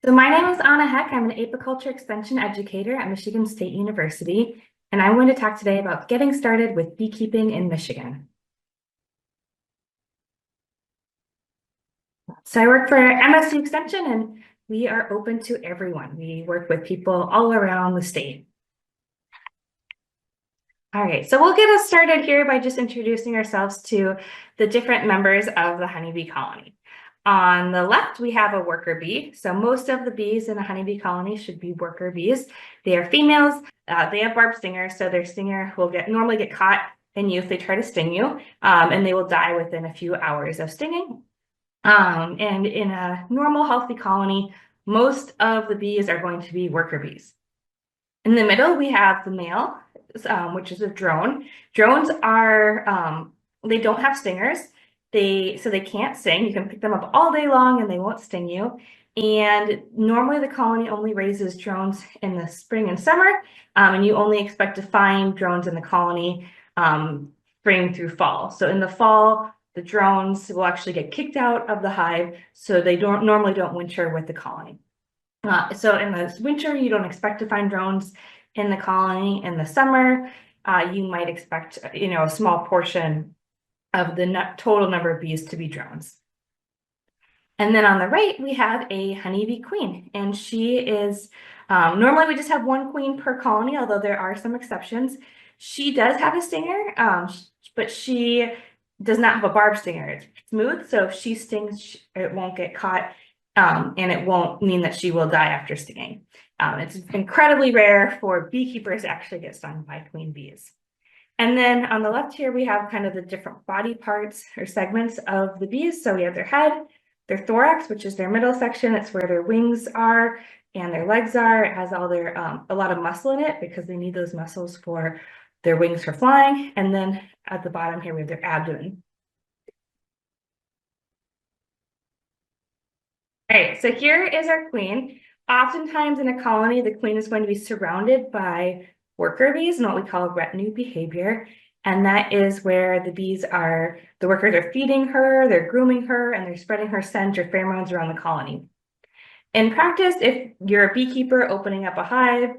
So my name is Anna Heck. I'm an apiculture extension educator at Michigan State University, and I'm going to talk today about getting started with beekeeping in Michigan. So I work for MSU Extension, and we are open to everyone. We work with people all around the state. All right, so we'll get us started here by just introducing ourselves to the different members of the honeybee colony. On the left, we have a worker bee. So most of the bees in a honeybee colony should be worker bees. They are females. They have barbed stingers, so their stinger will normally get caught in you if they try to sting you, and they will die within a few hours of stinging. And in a normal, healthy colony, most of the bees are going to be worker bees. In the middle, we have the male, which is a drone. Drones are, they don't have stingers. So they can't sting. You can pick them up all day long and they won't sting you. And normally the colony only raises drones in the spring and summer, and you only expect to find drones in the colony spring through fall. So in the fall, the drones will actually get kicked out of the hive, so they normally don't winter with the colony. So in the winter, you don't expect to find drones in the colony. In the summer, you might expect, a small portion of the total number of bees to be drones. And then on the right, we have a honeybee queen, and she is, normally we just have one queen per colony, although there are some exceptions. She does have a stinger, but she does not have a barbed stinger. It's smooth, so if she stings, it won't get caught, and it won't mean that she will die after stinging. It's incredibly rare for beekeepers to actually get stung by queen bees. And then on the left here, we have kind of the different body parts or segments of the bees. So we have their head, their thorax, which is their middle section. It's where their wings are and their legs are. It has all their a lot of muscle in it because they need those muscles for their wings for flying. And then at the bottom here, we have their abdomen. All right, so here is our queen. Oftentimes in a colony, the queen is going to be surrounded by worker bees and what we call retinue behavior. And that is where the workers are feeding her, they're grooming her, and they're spreading her scent or pheromones around the colony. In practice, if you're a beekeeper opening up a hive,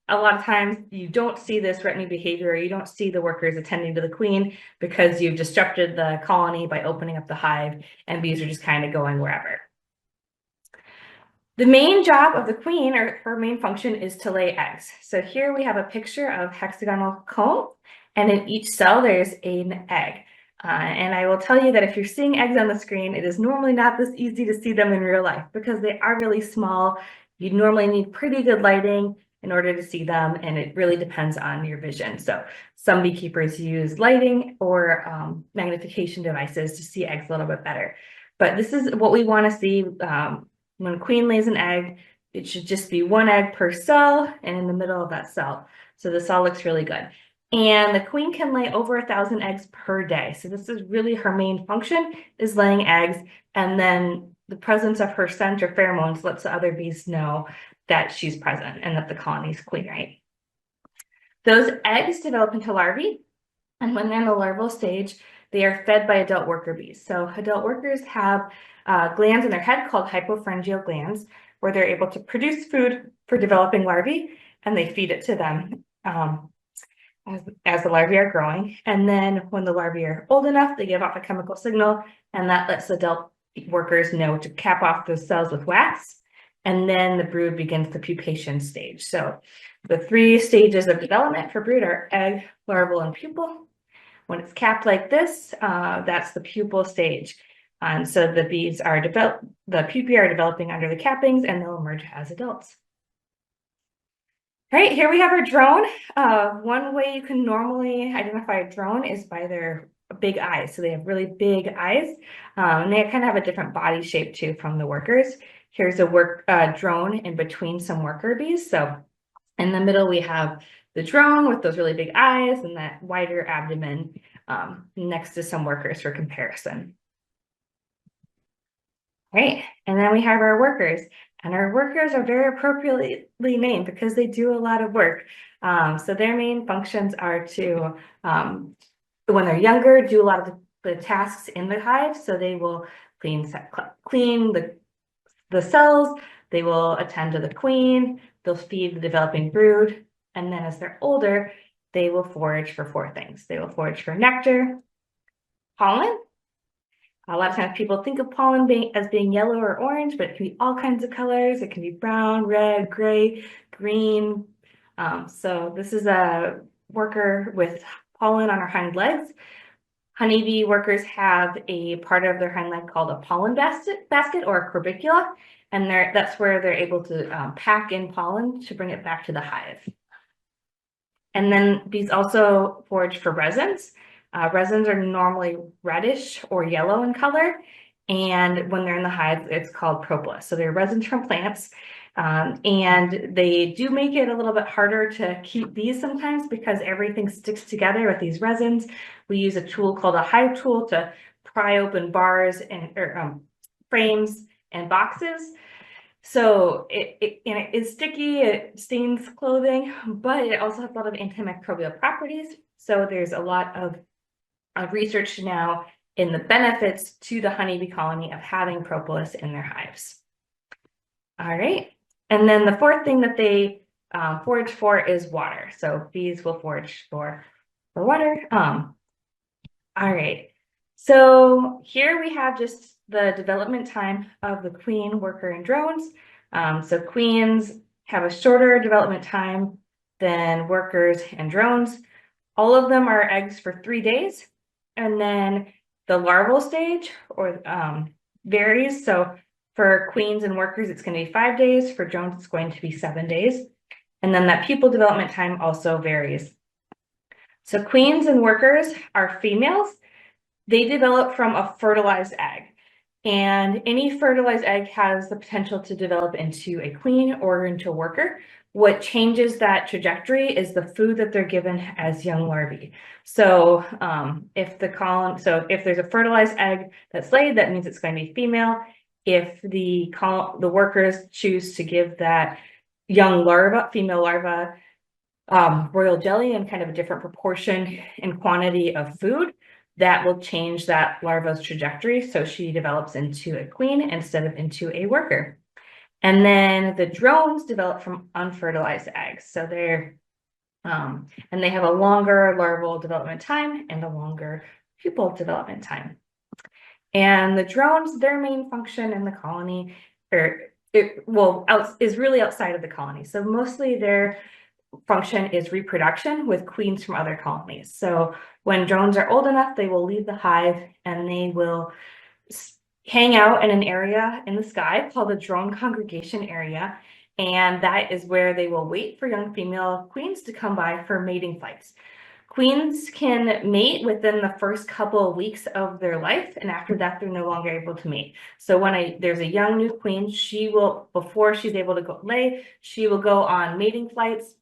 a lot of times you don't see this retinue behavior, you don't see the workers attending to the queen because you've disrupted the colony by opening up the hive, and bees are just kind of going wherever. The main job of the queen, or her main function, is to lay eggs. So here we have a picture of hexagonal comb, and in each cell there's an egg. And I will tell you that if you're seeing eggs on the screen, it is normally not this easy to see them in real life because they are really small. You normally need pretty good lighting in order to see them, and it really depends on your vision. So some beekeepers use lighting or magnification devices to see eggs a little bit better. But this is what we want to see. When a queen lays an egg, it should just be one egg per cell and in the middle of that cell. So the cell looks really good. And the queen can lay over 1,000 eggs per day. So this is really her main function, is laying eggs. And then the presence of her scent or pheromones lets the other bees know that she's present and that the colony is queen, right? Those eggs develop into larvae. And when they're in the larval stage, they are fed by adult worker bees. So adult workers have glands in their head called hypopharyngeal glands, where they're able to produce food for developing larvae, and they feed it to them as the larvae are growing. And then when the larvae are old enough, they give off a chemical signal, and that lets adult workers know to cap off those cells with wax. And then the brood begins the pupation stage. So the 3 stages of development for brood are egg, larval, and pupal. When it's capped like this, that's the pupal stage. And so the pupae are developing under the cappings, and they'll emerge as adults. All right, here we have our drone. One way you can normally identify a drone is by their big eyes. So they have really big eyes, and they kind of have a different body shape too from the workers. Here's a drone in between some worker bees. So in the middle, we have the drone with those really big eyes and that wider abdomen next to some workers for comparison. Right, and then we have our workers, and our workers are very appropriately named because they do a lot of work. So their main functions are to, when they're younger, do a lot of the tasks in the hive. So they will clean the cells, They will attend to the queen, they'll feed the developing brood, and then as they're older, they will forage for four things. They will forage for nectar, pollen. A lot of times people think of pollen as being yellow or orange, but it can be all kinds of colors. It can be brown, red, gray, green. So this is a worker with pollen on her hind legs. Honeybee workers have a part of their hind leg called a pollen basket or a corbicula, and that's where they're able to pack in pollen to bring it back to the hive. And then bees also forage for resins. Resins are normally reddish or yellow in color, and when they're in the hive, it's called propolis. So they're resins from plants, and they do make it a little bit harder to keep bees sometimes because everything sticks together with these resins. We use a tool called a hive tool to pry open bars and frames and boxes. So it is sticky, it stains clothing, but it also has a lot of antimicrobial properties. So there's a lot of research now in the benefits to the honeybee colony of having propolis in their hives. All right. And then the fourth thing that they forage for is water. So bees will forage for water. All right. So here we have just the development time of the queen, worker, and drones. So queens have a shorter development time than workers and drones. All of them are eggs for 3 days. And then the larval stage varies. So for queens and workers, it's going to be 5 days. For drones, it's going to be 7 days. And then that pupal development time also varies. So queens and workers are females. They develop from a fertilized egg. And any fertilized egg has the potential to develop into a queen or into a worker. What changes that trajectory is the food that they're given as young larvae. So if there's a fertilized egg that's laid, that means it's going to be female. If the workers choose to give that young female larva, royal jelly in kind of a different proportion and quantity of food, that will change that larva's trajectory. So she develops into a queen instead of into a worker. And then the drones develop from unfertilized eggs. So and they have a longer larval development time and a longer pupal development time. And the drones, their main function in the colony, is really outside of the colony. So mostly their function is reproduction with queens from other colonies. So when drones are old enough, they will leave the hive and they will hang out in an area in the sky called the drone congregation area. And that is where they will wait for young female queens to come by for mating flights. Queens can mate within the first couple of weeks of their life, and after that, they're no longer able to mate. So when there's a young new queen, before she's able to go lay, she will go on mating flights,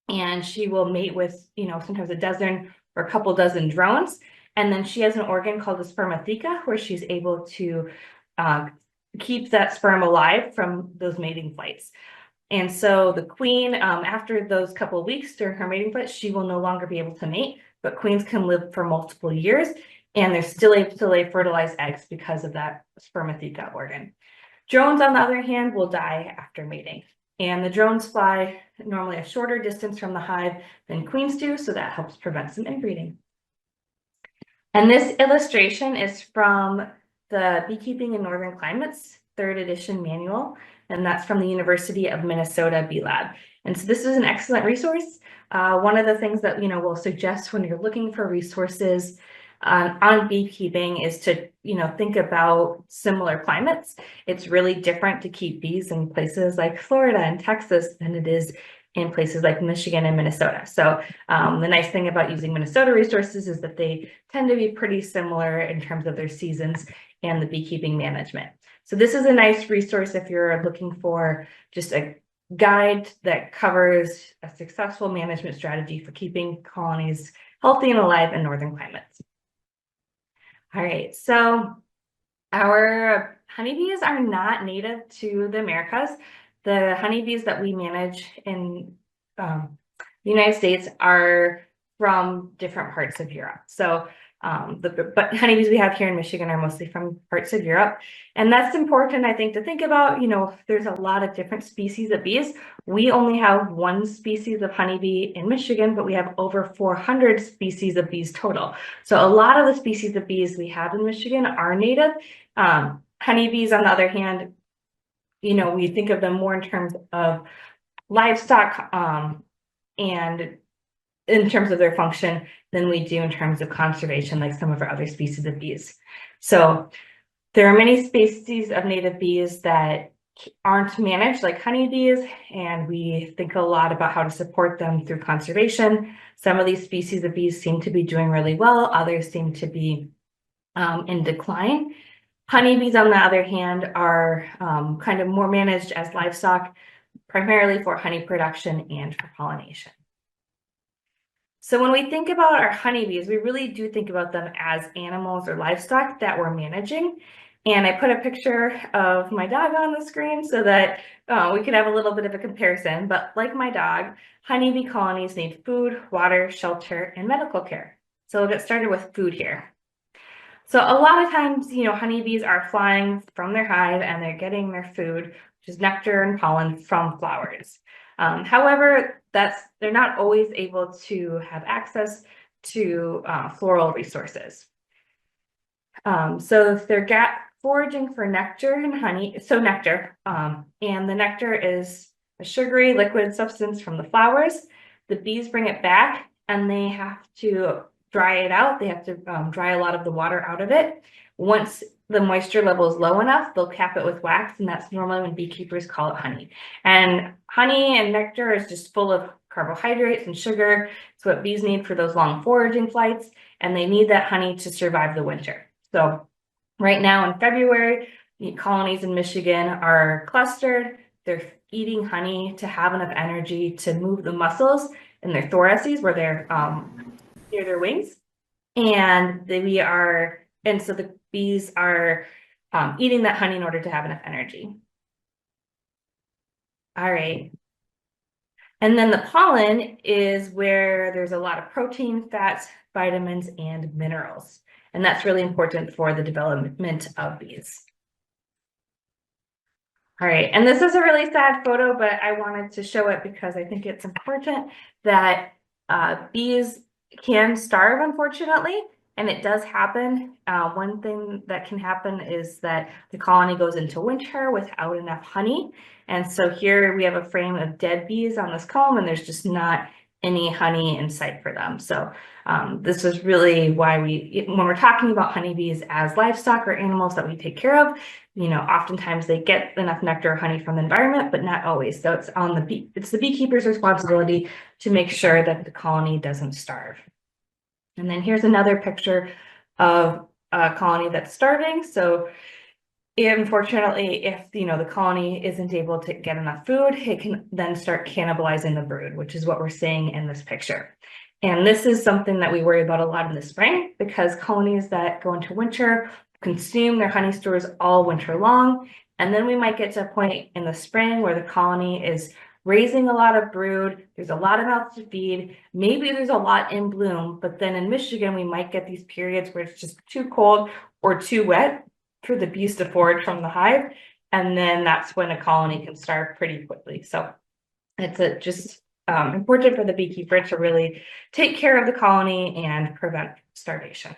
and she will mate with, sometimes a dozen or a couple dozen drones. And then she has an organ called the spermatheca, where she's able to keep that sperm alive from those mating flights. And so the queen, after those couple of weeks during her mating flight, she will no longer be able to mate, but queens can live for multiple years, and they're still able to lay fertilized eggs because of that spermatheca organ. Drones, on the other hand, will die after mating. And the drones fly normally a shorter distance from the hive than queens do, so that helps prevent some inbreeding. And this illustration is from the Beekeeping in Northern Climates, 3rd edition manual, and that's from the University of Minnesota Bee Lab. And so this is an excellent resource. One of the things that we'll suggest when you're looking for resources on beekeeping is to think about similar climates. It's really different to keep bees in places like Florida and Texas than it is in places like Michigan and Minnesota. So the nice thing about using Minnesota resources is that they tend to be pretty similar in terms of their seasons and the beekeeping management. So this is a nice resource if you're looking for just a guide that covers a successful management strategy for keeping colonies healthy and alive in northern climates. All right, so our honeybees are not native to the Americas. The honeybees that we manage in the United States are from different parts of Europe. So But honeybees we have here in Michigan are mostly from parts of Europe. And that's important, I think, to think about. There's a lot of different species of bees. We only have one species of honeybee in Michigan, but we have over 400 species of bees total. So a lot of the species of bees we have in Michigan are native. Honeybees, on the other hand, we think of them more in terms of livestock, and in terms of their function than we do in terms of conservation, like some of our other species of bees. So there are many species of native bees that aren't managed like honeybees, and we think a lot about how to support them through conservation. Some of these species of bees seem to be doing really well, others seem to be in decline. Honeybees, on the other hand, are kind of more managed as livestock, primarily for honey production and for pollination. So when we think about our honeybees, we really do think about them as animals or livestock that we're managing. And I put a picture of my dog on the screen so that we could have a little bit of a comparison. But like my dog, honeybee colonies need food, water, shelter, and medical care. So we'll get started with food here. So a lot of times, honeybees are flying from their hive and they're getting their food, which is nectar and pollen, from flowers. However, they're not always able to have access to floral resources. So if they're foraging for nectar and honey, and the nectar is a sugary liquid substance from the flowers, the bees bring it back and they have to dry it out. They have to dry a lot of the water out of it. Once the moisture level is low enough, they'll cap it with wax, and that's normally when beekeepers call it honey. And honey and nectar is just full of carbohydrates and sugar. It's what bees need for those long foraging flights, and they need that honey to survive the winter. So right now in February, the colonies in Michigan are clustered. They're eating honey to have enough energy to move the muscles in their thoraces, where they're near their wings. And so the bees are eating that honey in order to have enough energy. All right. And then the pollen is where there's a lot of protein, fats, vitamins, and minerals. And that's really important for the development of bees. All right, and this is a really sad photo, but I wanted to show it because I think it's important that bees can starve, unfortunately, and it does happen. One thing that can happen is that the colony goes into winter without enough honey. And so here we have a frame of dead bees on this comb, and there's just not any honey in sight for them. So this is really why when we're talking about honeybees as livestock or animals that we take care of, oftentimes they get enough nectar or honey from the environment, but not always. So it's the beekeeper's responsibility to make sure that the colony doesn't starve. And then here's another picture of a colony that's starving. So unfortunately, if the colony isn't able to get enough food, it can then start cannibalizing the brood, which is what we're seeing in this picture. And this is something that we worry about a lot in the spring, because colonies that go into winter consume their honey stores all winter long. And then we might get to a point in the spring where the colony is raising a lot of brood, there's a lot of mouths to feed, maybe there's a lot in bloom, but then in Michigan, we might get these periods where it's just too cold or too wet for the bees to forage from the hive. And then that's when a colony can starve pretty quickly. So it's just important for the beekeeper to really take care of the colony and prevent starvation.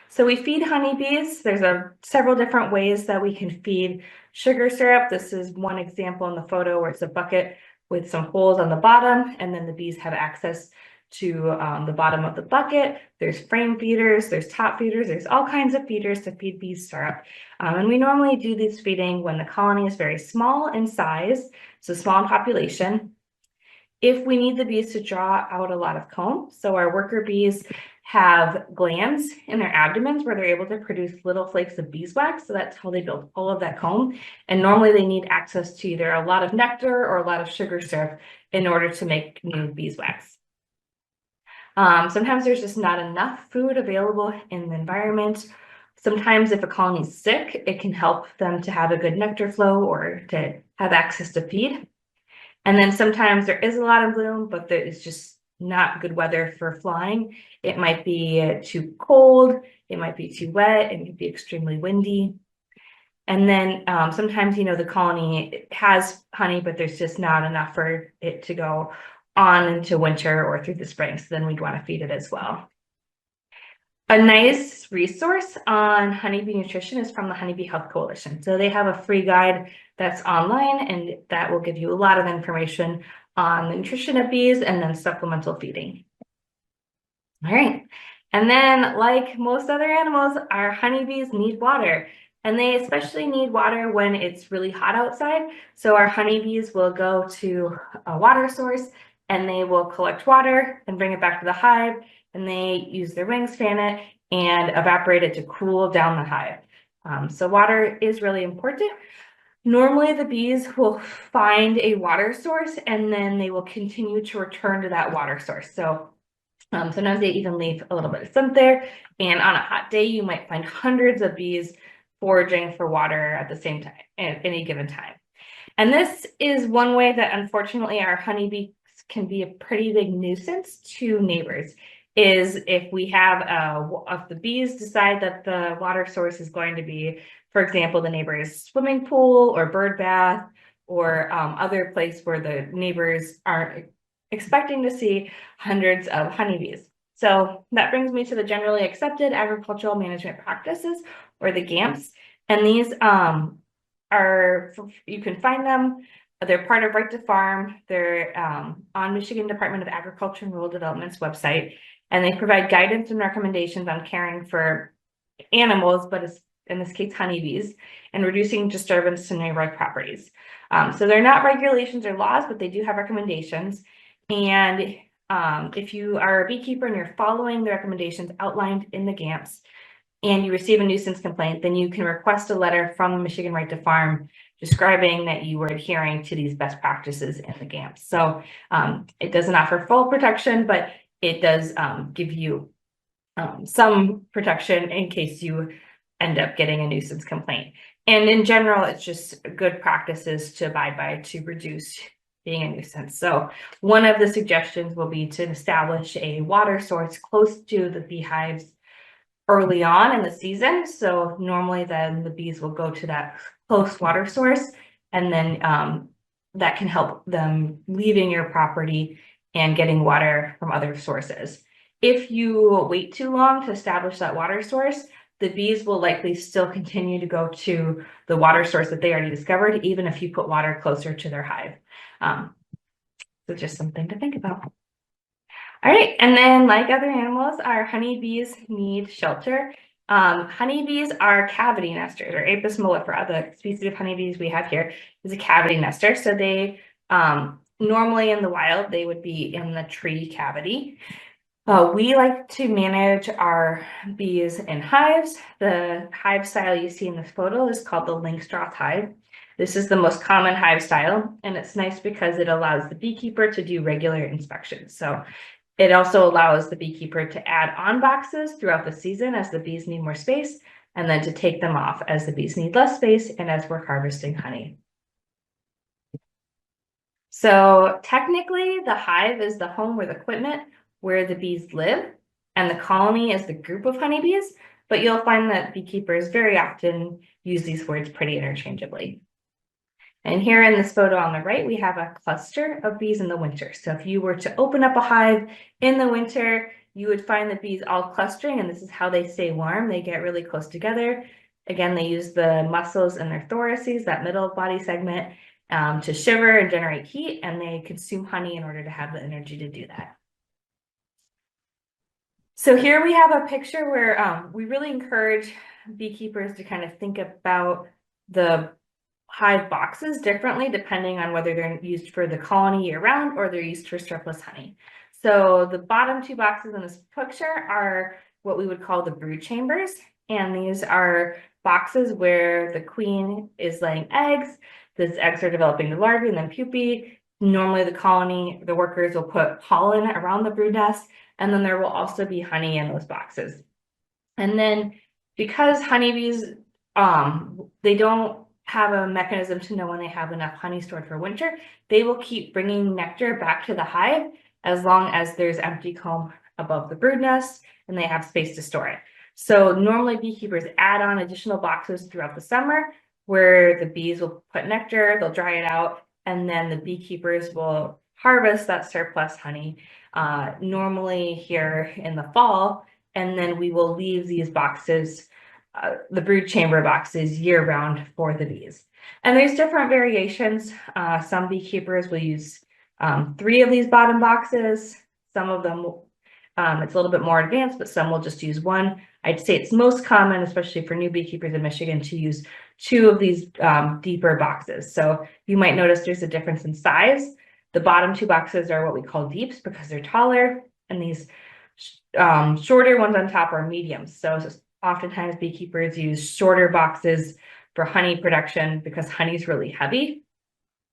So we feed honeybees. There's several different ways that we can feed sugar syrup. This is one example in the photo where it's a bucket with some holes on the bottom, and then the bees have access to the bottom of the bucket. There's frame feeders, there's top feeders, there's all kinds of feeders to feed bees syrup. And we normally do this feeding when the colony is very small in size, so small in population. If we need the bees to draw out a lot of comb, so our worker bees have glands in their abdomens where they're able to produce little flakes of beeswax. So that's how they build all of that comb. And normally they need access to either a lot of nectar or a lot of sugar syrup in order to make new beeswax. Sometimes there's just not enough food available in the environment. Sometimes if a colony is sick, it can help them to have a good nectar flow or to have access to feed. And then sometimes there is a lot of bloom, but there is just not good weather for flying. It might be too cold, it might be too wet, it might be extremely windy. And then sometimes, the colony has honey, but there's just not enough for it to go on into winter or through the spring. So then we'd want to feed it as well. A nice resource on honeybee nutrition is from the Honeybee Health Coalition. So they have a free guide that's online, and that will give you a lot of information on the nutrition of bees and then supplemental feeding. All right. And then, like most other animals, our honeybees need water. And they especially need water when it's really hot outside. So our honeybees will go to a water source and they will collect water and bring it back to the hive. And they use their wings, fan it, and evaporate it to cool down the hive. So water is really important. Normally the bees will find a water source and then they will continue to return to that water source. So sometimes they even leave a little bit of scent there. And on a hot day, you might find hundreds of bees foraging for water at the same time, at any given time. And this is one way that unfortunately our honeybees can be a pretty big nuisance to neighbors, is if we have, if the bees decide that the water source is going to be, for example, the neighbor's swimming pool or bird bath, or other place where the neighbors aren't expecting to see hundreds of honeybees. So that brings me to the generally accepted agricultural management practices, or the GAMPs. And these are, you can find them, they're part of Right to Farm. They're on Michigan Department of Agriculture and Rural Development's website. And they provide guidance and recommendations on caring for animals, but in this case, honeybees, and reducing disturbance to neighborhood properties. So they're not regulations or laws, but they do have recommendations. And if you are a beekeeper and you're following the recommendations outlined in the GAMPs and you receive a nuisance complaint, then you can request a letter from the Michigan Right to Farm describing that you were adhering to these best practices in the GAMPs. So it doesn't offer full protection, but it does give you some protection in case you end up getting a nuisance complaint. And in general, it's just good practices to abide by to reduce being a nuisance. So one of the suggestions will be to establish a water source close to the beehives early on in the season. So normally then the bees will go to that close water source, and then that can help them leaving your property and getting water from other sources. If you wait too long to establish that water source, the bees will likely still continue to go to the water source that they already discovered, even if you put water closer to their hive. So just something to think about. All right, and then like other animals, our honeybees need shelter. Honeybees are cavity nesters, or Apis mellifera, the species of honeybees we have here, is a cavity nester. So they, normally in the wild, they would be in the tree cavity. We like to manage our bees in hives. The hive style you see in this photo is called the Langstroth hive. This is the most common hive style, and it's nice because it allows the beekeeper to do regular inspections. So it also allows the beekeeper to add on boxes throughout the season as the bees need more space, and then to take them off as the bees need less space and as we're harvesting honey. So technically, the hive is the home with equipment where the bees live, and the colony is the group of honeybees, but you'll find that beekeepers very often use these words pretty interchangeably. And here in this photo on the right, we have a cluster of bees in the winter. So if you were to open up a hive in the winter, you would find the bees all clustering, and this is how they stay warm. They get really close together. Again, they use the muscles in their thoraces, that middle body segment, to shiver and generate heat, and they consume honey in order to have the energy to do that. So here we have a picture where we really encourage beekeepers to kind of think about the hive boxes differently depending on whether they're used for the colony year round or they're used for surplus honey. So the bottom two boxes in this picture are what we would call the brood chambers. And these are boxes where the queen is laying eggs. These eggs are developing the larvae and then pupae. Normally the colony, the workers will put pollen around the brood nest, and then there will also be honey in those boxes. And then because honeybees, they don't have a mechanism to know when they have enough honey stored for winter, they will keep bringing nectar back to the hive as long as there's empty comb above the brood nest and they have space to store it. So normally beekeepers add on additional boxes throughout the summer where the bees will put nectar, they'll dry it out, and then the beekeepers will harvest that surplus honey, normally here in the fall, and then we will leave these boxes, the brood chamber boxes, year round for the bees. And there's different variations. Some beekeepers will use 3 of these bottom boxes. Some of them, it's a little bit more advanced, but some will just use 1. I'd say it's most common, especially for new beekeepers in Michigan, to use 2 of these deeper boxes. So you might notice there's a difference in size. The bottom 2 boxes are what we call deeps because they're taller, and these shorter ones on top are mediums. So oftentimes beekeepers use shorter boxes for honey production because honey is really heavy.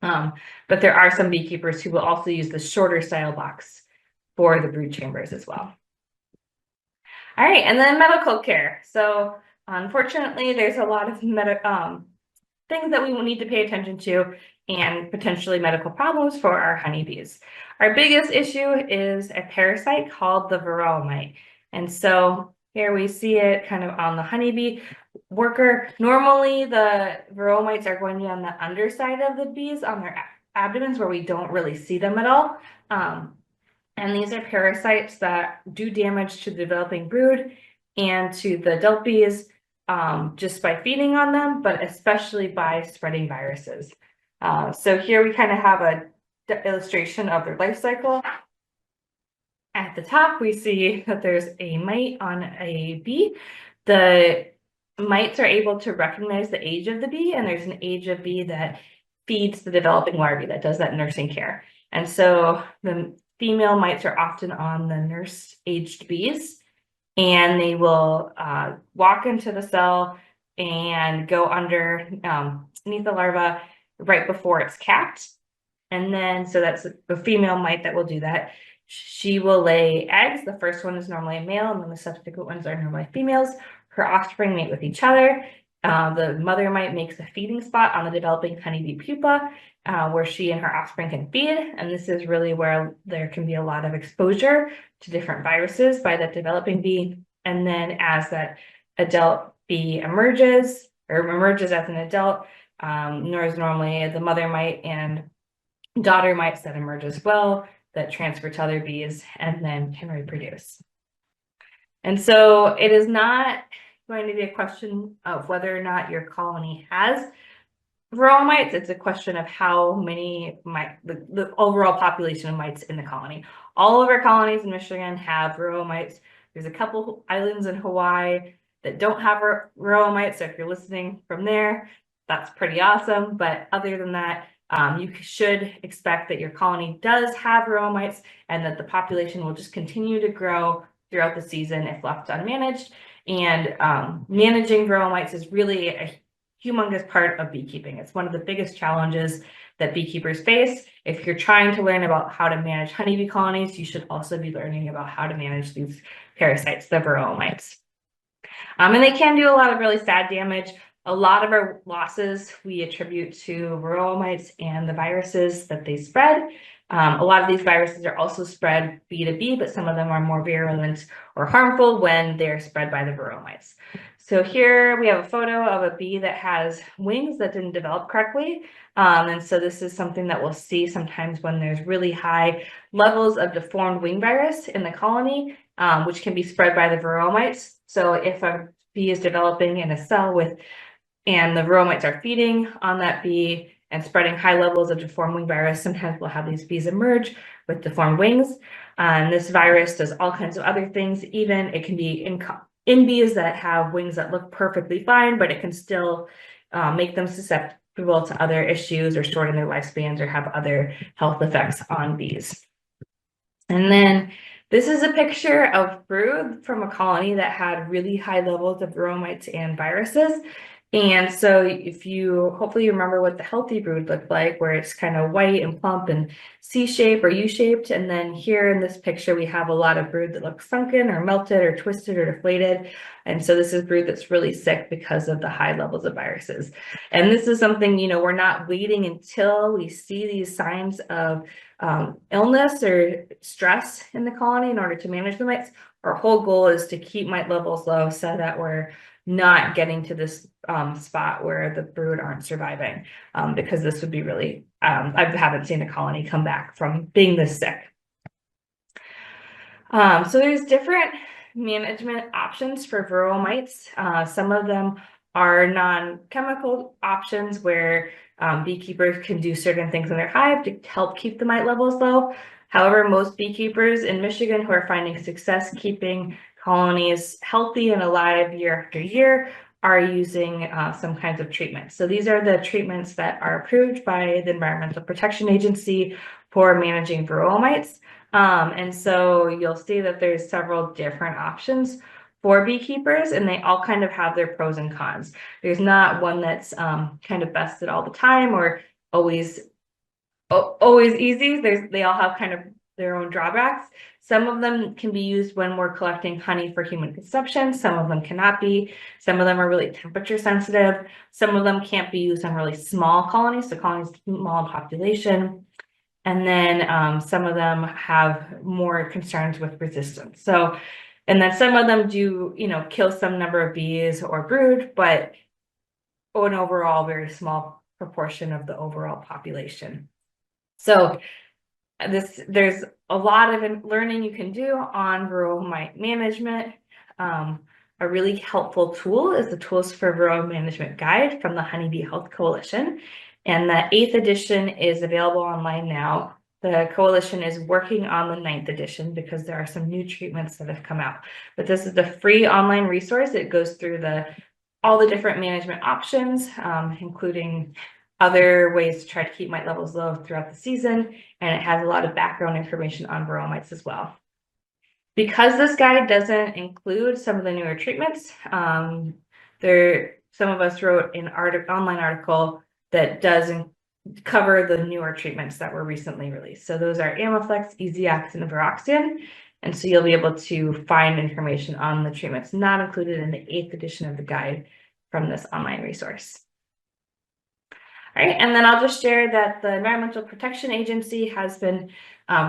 But there are some beekeepers who will also use the shorter style box for the brood chambers as well. All right, and then medical care. So unfortunately, there's a lot of things that we will need to pay attention to and potentially medical problems for our honeybees. Our biggest issue is a parasite called the Varroa mite. And so here we see it kind of on the honeybee worker. Normally the Varroa mites are going to be on the underside of the bees on their abdomens where we don't really see them at all. And these are parasites that do damage to the developing brood and to the adult bees just by feeding on them, but especially by spreading viruses. So here we kind of have a illustration of their life cycle. At the top, we see that there's a mite on a bee. The mites are able to recognize the age of the bee, and there's an age of bee that feeds the developing larvae, that does that nursing care. And so the female mites are often on the nurse-aged bees, and they will walk into the cell and go underneath the larva right before it's capped. And then, so that's the female mite that will do that. She will lay eggs. The first one is normally a male, and then the subsequent ones are normally females. Her offspring mate with each other. The mother mite makes a feeding spot on the developing honeybee pupa, where she and her offspring can feed. And this is really where there can be a lot of exposure to different viruses by that developing bee. And then as that adult bee emerges as an adult, there's normally the mother mite and daughter mites that emerge as well, that transfer to other bees and then can reproduce. And so it is not going to be a question of whether or not your colony has Varroa mites. It's a question of how many the overall population of mites in the colony. All of our colonies in Michigan have Varroa mites. There's a couple islands in Hawaii that don't have Varroa mites. So if you're listening from there, that's pretty awesome. But other than that, you should expect that your colony does have Varroa mites and that the population will just continue to grow throughout the season if left unmanaged. And managing Varroa mites is really a humongous part of beekeeping. It's one of the biggest challenges that beekeepers face. If you're trying to learn about how to manage honeybee colonies, you should also be learning about how to manage these parasites, the Varroa mites. And they can do a lot of really sad damage. A lot of our losses we attribute to Varroa mites and the viruses that they spread. A lot of these viruses are also spread bee to bee, but some of them are more virulent or harmful when they're spread by the Varroa mites. So here we have a photo of a bee that has wings that didn't develop correctly. And so this is something that we'll see sometimes when there's really high levels of deformed wing virus in the colony, which can be spread by the Varroa mites. So if a bee is developing in a cell and the Varroa mites are feeding on that bee and spreading high levels of deformed wing virus, sometimes we'll have these bees emerge with deformed wings. And this virus does all kinds of other things. Even it can be in bees that have wings that look perfectly fine, but it can still make them susceptible to other issues or shorten their lifespans or have other health effects on bees. And then this is a picture of brood from a colony that had really high levels of Varroa mites and viruses. And so if you hopefully remember what the healthy brood looked like, where it's kind of white and plump and C-shaped or U-shaped. And then here in this picture, we have a lot of brood that looks sunken or melted or twisted or deflated. And so this is brood that's really sick because of the high levels of viruses. And this is something, we're not waiting until we see these signs of illness or stress in the colony in order to manage the mites. Our whole goal is to keep mite levels low so that we're not getting to this spot where the brood aren't surviving, because this would be really, I haven't seen a colony come back from being this sick. So there's different management options for Varroa mites. Some of them are non-chemical options where beekeepers can do certain things in their hive to help keep the mite levels low. However, most beekeepers in Michigan who are finding success keeping colonies healthy and alive year after year are using some kinds of treatments. So these are the treatments that are approved by the Environmental Protection Agency for managing Varroa mites. And so you'll see that there's several different options for beekeepers, and they all kind of have their pros and cons. There's not one that's kind of bested all the time or always easy. They all have kind of their own drawbacks. Some of them can be used when we're collecting honey for human consumption. Some of them cannot be. Some of them are really temperature sensitive. Some of them can't be used on really small colonies, so colonies small in population. And then some of them have more concerns with resistance. So, and then some of them do, kill some number of bees or brood, but an overall very small proportion of the overall population. So there's a lot of learning you can do on Varroa mite management. A really helpful tool is the Tools for Varroa Management Guide from the Honeybee Health Coalition. And the 8th edition is available online now. The coalition is working on the 9th edition because there are some new treatments that have come out. But this is the free online resource. It goes through all the different management options, including other ways to try to keep mite levels low throughout the season. And it has a lot of background information on Varroa mites as well. Because this guide doesn't include some of the newer treatments, some of us wrote an online article that does cover the newer treatments that were recently released. So those are Amiflex, Easyax, and Varroxian. And so you'll be able to find information on the treatments not included in the 8th edition of the guide from this online resource. All right, and then I'll just share that the Environmental Protection Agency has been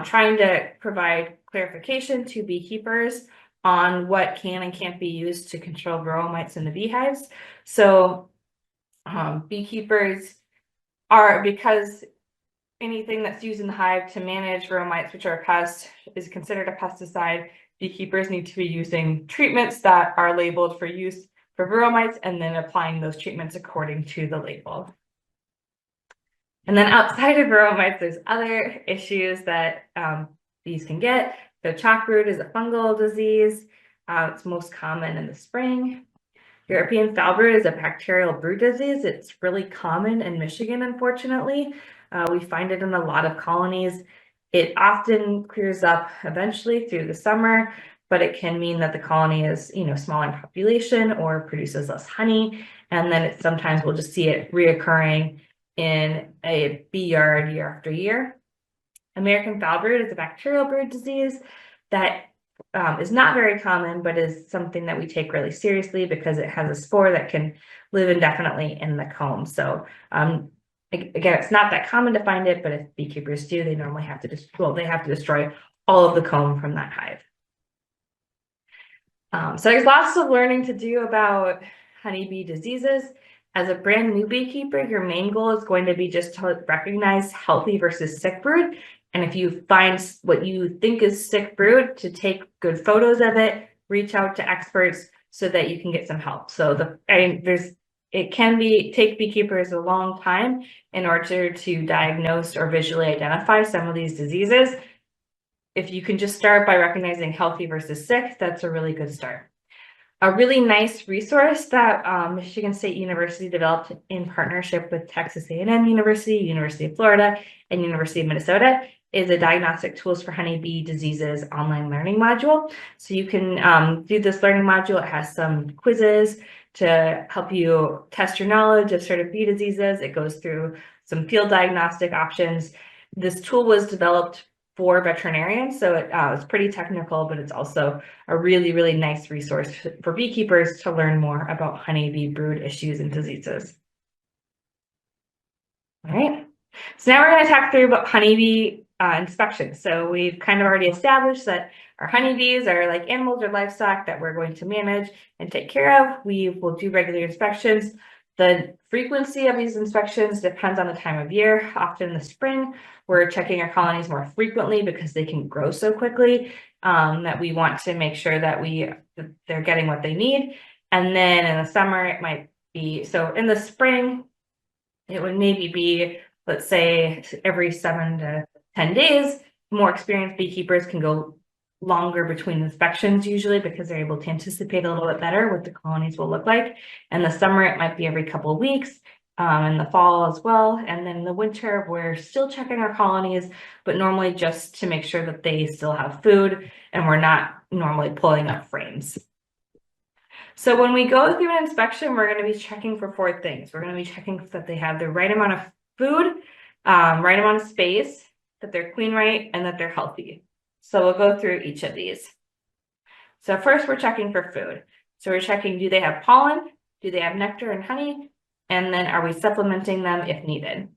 trying to provide clarification to beekeepers on what can and can't be used to control Varroa mites in the beehives. So beekeepers because anything that's used in the hive to manage Varroa mites, which are a pest, is considered a pesticide, beekeepers need to be using treatments that are labeled for use for Varroa mites and then applying those treatments according to the label. And then outside of Varroa mites, there's other issues that bees can get. So chalk brood is a fungal disease. It's most common in the spring. European foul brood is a bacterial brood disease. It's really common in Michigan, unfortunately. We find it in a lot of colonies. It often clears up eventually through the summer, but it can mean that the colony is, small in population or produces less honey. And then sometimes we'll just see it reoccurring in a bee yard year after year. American foul brood is a bacterial brood disease that is not very common, but is something that we take really seriously because it has a spore that can live indefinitely in the comb. So again, it's not that common to find it, but if beekeepers do, they normally have to destroy all of the comb from that hive. So there's lots of learning to do about honeybee diseases. As a brand new beekeeper, your main goal is going to be just to recognize healthy versus sick brood. And if you find what you think is sick brood, to take good photos of it, reach out to experts so that you can get some help. So it can take beekeepers a long time in order to diagnose or visually identify some of these diseases. If you can just start by recognizing healthy versus sick, that's a really good start. A really nice resource that Michigan State University developed in partnership with Texas A&M University, University of Florida, and University of Minnesota is a diagnostic tools for honeybee diseases online learning module. So you can do this learning module. It has some quizzes to help you test your knowledge of certain bee diseases. It goes through some field diagnostic options. This tool was developed for veterinarians, so it's pretty technical, but it's also a really, really nice resource for beekeepers to learn more about honeybee brood issues and diseases. All right, so now we're going to talk through about honeybee inspections. So we've kind of already established that our honeybees are like animals or livestock that we're going to manage and take care of. We will do regular inspections. The frequency of these inspections depends on the time of year. Often in the spring, we're checking our colonies more frequently because they can grow so quickly that we want to make sure that they're getting what they need. And then in the summer, it might be, so in the spring, it would maybe be, let's say, every 7 to 10 days. More experienced beekeepers can go longer between inspections usually because they're able to anticipate a little bit better what the colonies will look like. In the summer, it might be every couple of weeks, in the fall as well. And then in the winter, we're still checking our colonies, but normally just to make sure that they still have food and we're not normally pulling up frames. So when we go through an inspection, we're going to be checking for 4 things. We're going to be checking that they have the right amount of food, right amount of space, that they're clean right, and that they're healthy. So we'll go through each of these. So first we're checking for food. So we're checking, do they have pollen? Do they have nectar and honey? And then are we supplementing them if needed?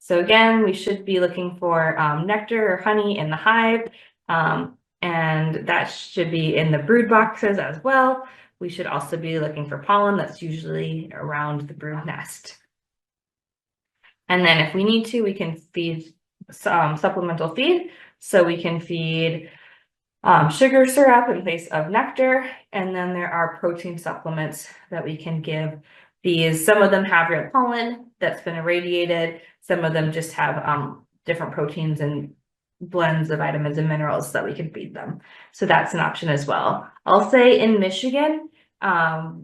So again, we should be looking for nectar or honey in the hive. And that should be in the brood boxes as well. We should also be looking for pollen. That's usually around the brood nest. And then if we need to, we can feed some supplemental feed. So we can feed sugar syrup in place of nectar. And then there are protein supplements that we can give these. Some of them have real pollen that's been irradiated. Some of them just have different proteins and blends of vitamins and minerals that we can feed them. So that's an option as well. I'll say in Michigan, our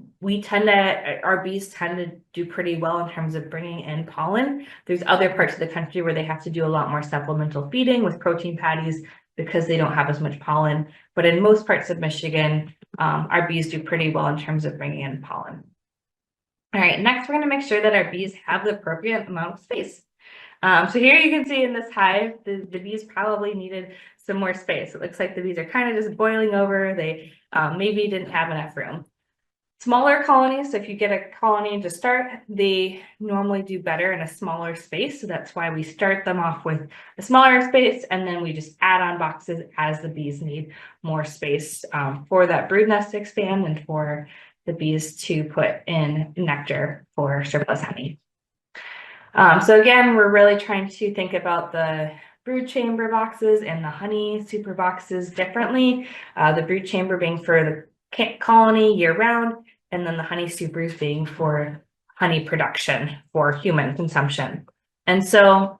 bees tend to do pretty well in terms of bringing in pollen. There's other parts of the country where they have to do a lot more supplemental feeding with protein patties because they don't have as much pollen. But in most parts of Michigan, our bees do pretty well in terms of bringing in pollen. All right, next we're going to make sure that our bees have the appropriate amount of space. So here you can see in this hive, the bees probably needed some more space. It looks like the bees are kind of just boiling over. They maybe didn't have enough room. Smaller colonies, so if you get a colony to start, they normally do better in a smaller space. So that's why we start them off with a smaller space, and then we just add on boxes as the bees need more space for that brood nest to expand and for the bees to put in nectar for surplus honey. So again, we're really trying to think about the brood chamber boxes and the honey super boxes differently. The brood chamber being for the colony year round, and then the honey supers being for honey production for human consumption. And so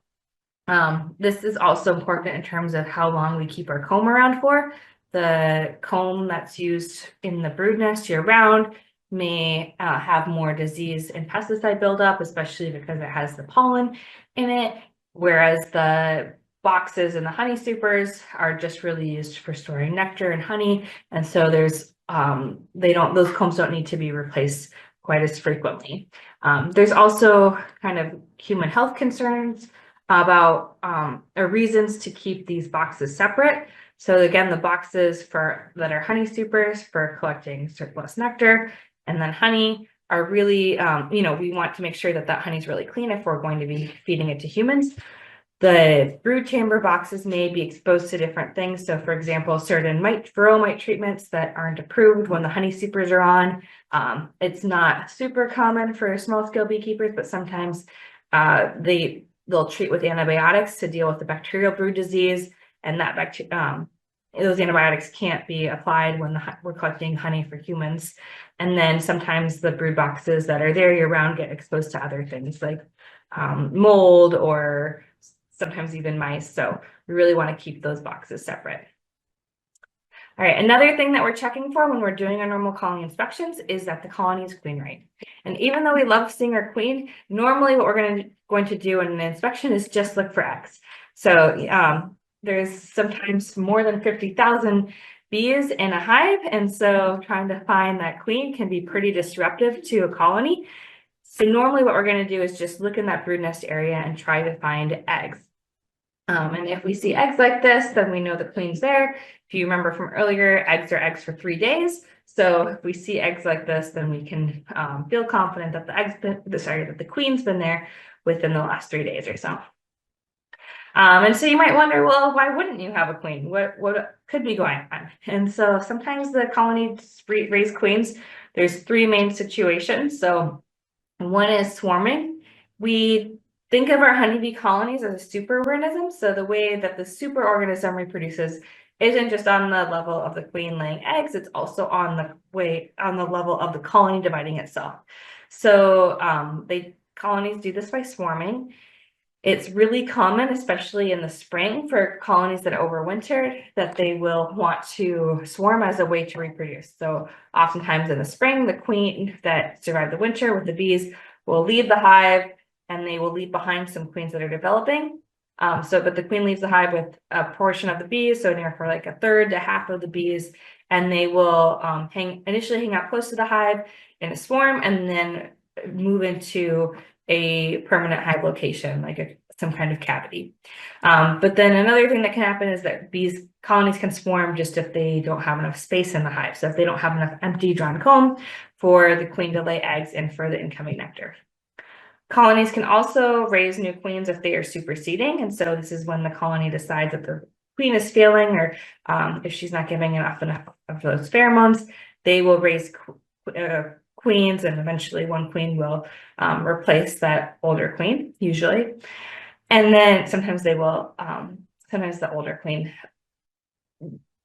this is also important in terms of how long we keep our comb around for. The comb that's used in the brood nest year round may have more disease and pesticide buildup, especially because it has the pollen in it, whereas the boxes and the honey supers are just really used for storing nectar and honey. And so there's those combs don't need to be replaced quite as frequently. There's also kind of human health concerns about reasons to keep these boxes separate. So again, the boxes that are honey supers for collecting surplus nectar, and then honey are really, we want to make sure that honey is really clean if we're going to be feeding it to humans. The brood chamber boxes may be exposed to different things. So for example, certain Varroa mite treatments that aren't approved when the honey supers are on. It's not super common for small scale beekeepers, but sometimes they'll treat with antibiotics to deal with the bacterial brood disease, and that those antibiotics can't be applied when we're collecting honey for humans. And then sometimes the brood boxes that are there year round get exposed to other things like mold or sometimes even mice. So we really want to keep those boxes separate. All right, another thing that we're checking for when we're doing our normal colony inspections is that the colony is queen right. And even though we love seeing our queen, normally what we're going to do in an inspection is just look for eggs. So there's sometimes more than 50,000 bees in a hive, and so trying to find that queen can be pretty disruptive to a colony. So normally what we're going to do is just look in that brood nest area and try to find eggs. And if we see eggs like this, then we know the queen's there. If you remember from earlier, eggs are eggs for 3 days. So if we see eggs like this, then we can feel confident that that the queen's been there within the last 3 days or so. And so you might wonder, well, why wouldn't you have a queen? What could be going on? And so sometimes the colonies raise queens. There's 3 main situations. So one is swarming. We think of our honeybee colonies as a superorganism. So the way that the superorganism reproduces isn't just on the level of the queen laying eggs, it's also on the level of the colony dividing itself. So colonies do this by swarming. It's really common, especially in the spring, for colonies that overwintered, that they will want to swarm as a way to reproduce. So oftentimes in the spring, the queen that survived the winter with the bees will leave the hive, and they will leave behind some queens that are developing. But the queen leaves the hive with a portion of the bees, so near for like a third to half of the bees, and they will initially hang out close to the hive in a swarm, and then move into a permanent hive location, like some kind of cavity. But then another thing that can happen is that colonies can swarm just if they don't have enough space in the hive. So if they don't have enough empty drawn comb for the queen to lay eggs and for the incoming nectar. Colonies can also raise new queens if they are superseding. And so this is when the colony decides that the queen is failing, or if she's not giving enough of those pheromones, they will raise queens, and eventually one queen will replace that older queen, usually. And then sometimes sometimes the older queen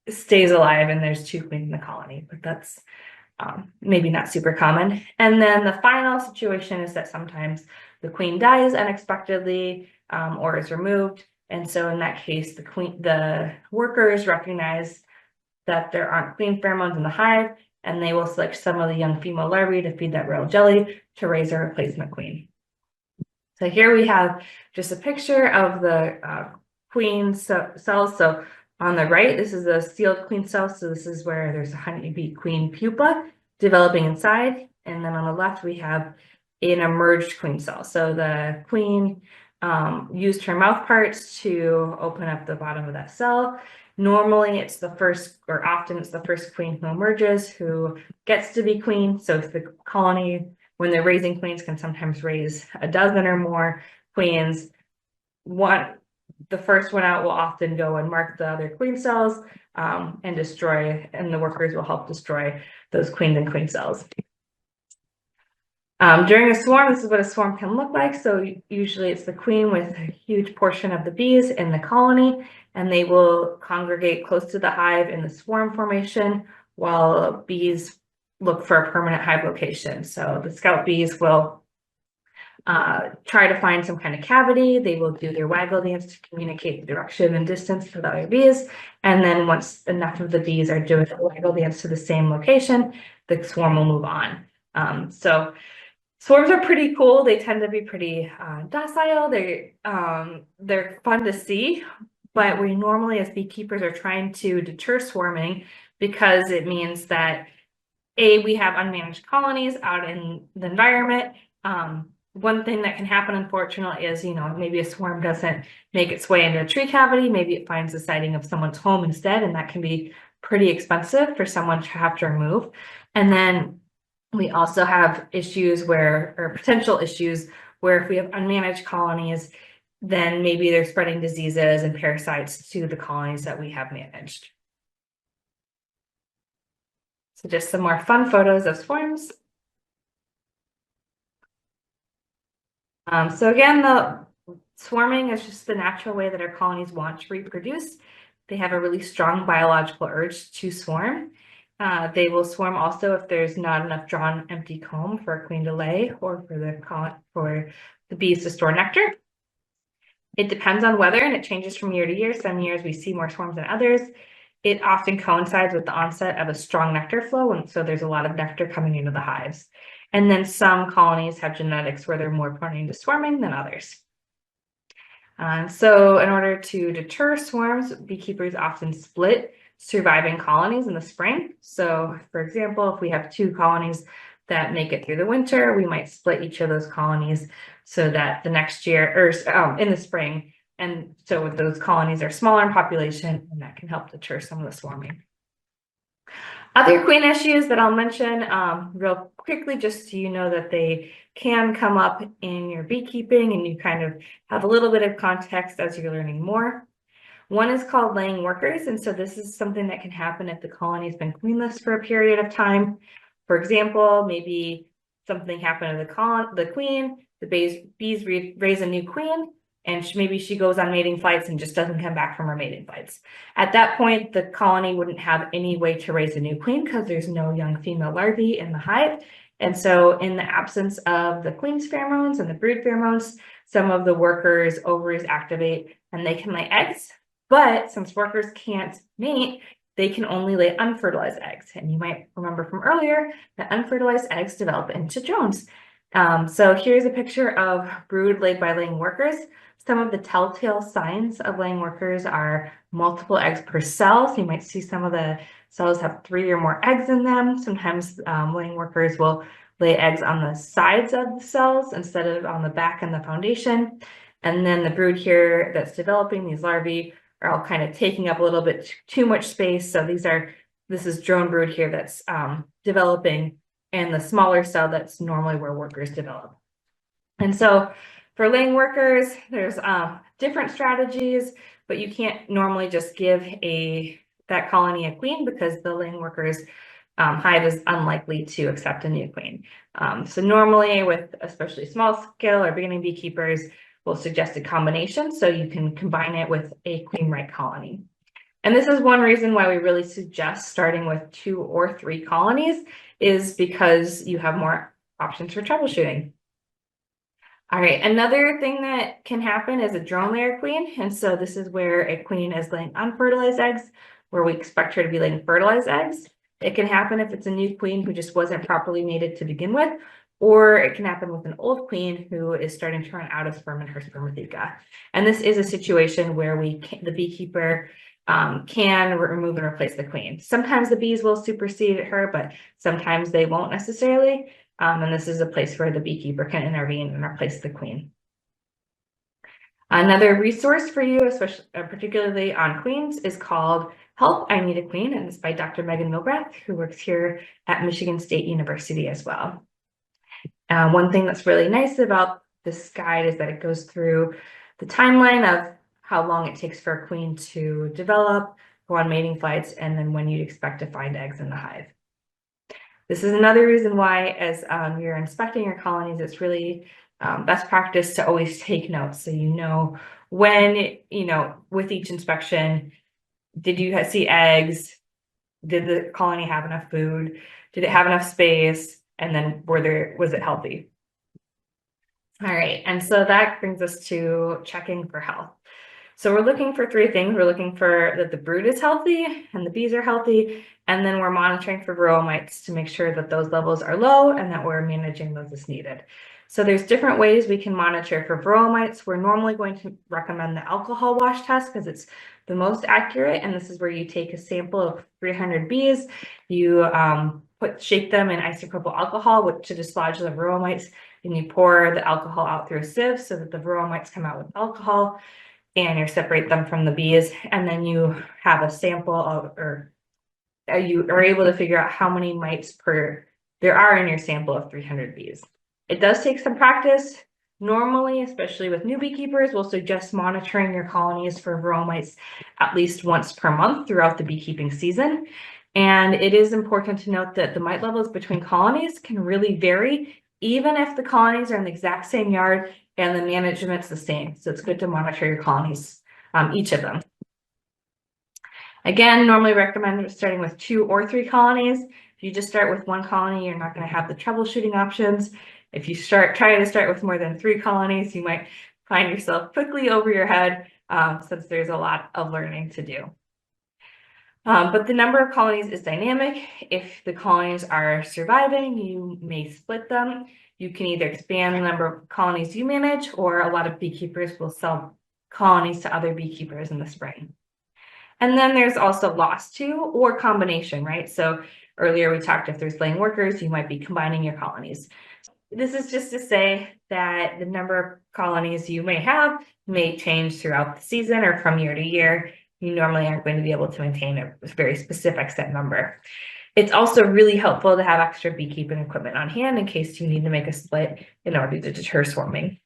stays alive and there's 2 queens in the colony, but that's maybe not super common. And then the final situation is that sometimes the queen dies unexpectedly or is removed. And so in that case, the workers recognize that there aren't queen pheromones in the hive, and they will select some of the young female larvae to feed that royal jelly to raise a replacement queen. So here we have just a picture of the queen cells. So on the right, this is a sealed queen cell. So this is where there's a honeybee queen pupa developing inside. And then on the left, we have an emerged queen cell. So the queen used her mouth parts to open up the bottom of that cell. Normally it's the first, or often it's the first queen who emerges who gets to be queen. So if the colony, when they're raising queens, can sometimes raise a dozen or more queens. The first one out will often go and mark the other queen cells and the workers will help destroy those queens and queen cells. During a swarm, this is what a swarm can look like. So usually it's the queen with a huge portion of the bees in the colony, and they will congregate close to the hive in the swarm formation while bees look for a permanent hive location. So the scout bees will try to find some kind of cavity. They will do their waggle dance to communicate the direction and distance to the other bees. And then once enough of the bees are doing the waggle dance to the same location, the swarm will move on. So swarms are pretty cool. They tend to be pretty docile. They're fun to see, but we normally as beekeepers are trying to deter swarming because it means that we have unmanaged colonies out in the environment. One thing that can happen, unfortunately, is, maybe a swarm doesn't make its way into a tree cavity. Maybe it finds the siding of someone's home instead, and that can be pretty expensive for someone to have to remove. And then we also have potential issues where if we have unmanaged colonies, then maybe they're spreading diseases and parasites to the colonies that we have managed. So just some more fun photos of swarms. So again, the swarming is just the natural way that our colonies want to reproduce. They have a really strong biological urge to swarm. They will swarm also if there's not enough drawn empty comb for a queen to lay or for the bees to store nectar. It depends on weather and it changes from year to year. Some years we see more swarms than others. It often coincides with the onset of a strong nectar flow, and so there's a lot of nectar coming into the hives. And then some colonies have genetics where they're more prone to swarming than others. So in order to deter swarms, beekeepers often split surviving colonies in the spring. So for example, if we have two colonies that make it through the winter, we might split each of those colonies so that the next year, or in the spring, and so those colonies are smaller in population, and that can help deter some of the swarming. Other queen issues that I'll mention real quickly, just so you know that they can come up in your beekeeping and you kind of have a little bit of context as you're learning more. One is called laying workers, and so this is something that can happen if the colony's been queenless for a period of time. For example, maybe something happened to the queen, the bees raise a new queen, and maybe she goes on mating flights and just doesn't come back from her mating flights. At that point, the colony wouldn't have any way to raise a new queen because there's no young female larvae in the hive. And so in the absence of the queen's pheromones and the brood pheromones, some of the workers' ovaries activate and they can lay eggs. But since workers can't mate, they can only lay unfertilized eggs. And you might remember from earlier that unfertilized eggs develop into drones. So here's a picture of brood laid by laying workers. Some of the telltale signs of laying workers are multiple eggs per cell. So you might see some of the cells have 3 or more eggs in them. Sometimes laying workers will lay eggs on the sides of the cells instead of on the back and the foundation. And then the brood here that's developing, these larvae, are all kind of taking up a little bit too much space. So this is drone brood here that's developing, and the smaller cell that's normally where workers develop. And so for laying workers, there's different strategies, but you can't normally just give that colony a queen because the laying workers hive is unlikely to accept a new queen. So normally with especially small scale or beginning beekeepers, we'll suggest a combination so you can combine it with a queen-right colony. And this is one reason why we really suggest starting with 2 or 3 colonies, is because you have more options for troubleshooting. All right, another thing that can happen is a drone layer queen. And so this is where a queen is laying unfertilized eggs, where we expect her to be laying fertilized eggs. It can happen if it's a new queen who just wasn't properly mated to begin with, or it can happen with an old queen who is starting to run out of sperm in her spermatheca. And this is a situation where the beekeeper can remove and replace the queen. Sometimes the bees will supersede her, but sometimes they won't necessarily. And this is a place where the beekeeper can intervene and replace the queen. Another resource for you, especially particularly on queens, is called Help, I Need a Queen, and it's by Dr. Megan Milbrath, who works here at Michigan State University as well. One thing that's really nice about this guide is that it goes through the timeline of how long it takes for a queen to develop, go on mating flights, and then when you'd expect to find eggs in the hive. This is another reason why, as you're inspecting your colonies, it's really best practice to always take notes so you know when, with each inspection, did you see eggs? Did the colony have enough food? Did it have enough space? And then was it healthy? All right, and so that brings us to checking for health. So we're looking for 3 things. We're looking for that the brood is healthy and the bees are healthy, and then we're monitoring for Varroa mites to make sure that those levels are low and that we're managing those as needed. So there's different ways we can monitor for Varroa mites. We're normally going to recommend the alcohol wash test because it's the most accurate, and this is where you take a sample of 300 bees, you shake them in isopropyl alcohol to dislodge the Varroa mites, and you pour the alcohol out through a sieve so that the Varroa mites come out with alcohol, and you separate them from the bees, and then you have a sample of, or you are able to figure out how many mites there are in your sample of 300 bees. It does take some practice. Normally, especially with new beekeepers, we'll suggest monitoring your colonies for Varroa mites at least once per month throughout the beekeeping season. And it is important to note that the mite levels between colonies can really vary, even if the colonies are in the exact same yard and the management's the same. So it's good to monitor your colonies, each of them. Again, normally recommend starting with 2 or 3 colonies. If you just start with 1 colony, you're not going to have the troubleshooting options. If you try to start with more than 3 colonies, you might find yourself quickly over your head since there's a lot of learning to do. But the number of colonies is dynamic. If the colonies are surviving, you may split them. You can either expand the number of colonies you manage, or a lot of beekeepers will sell colonies to other beekeepers in the spring. And then there's also loss too, or combination, right? So earlier we talked if there's laying workers, you might be combining your colonies. This is just to say that the number of colonies you may have may change throughout the season or from year to year. You normally aren't going to be able to maintain a very specific set number. It's also really helpful to have extra beekeeping equipment on hand in case you need to make a split in order to deter swarming.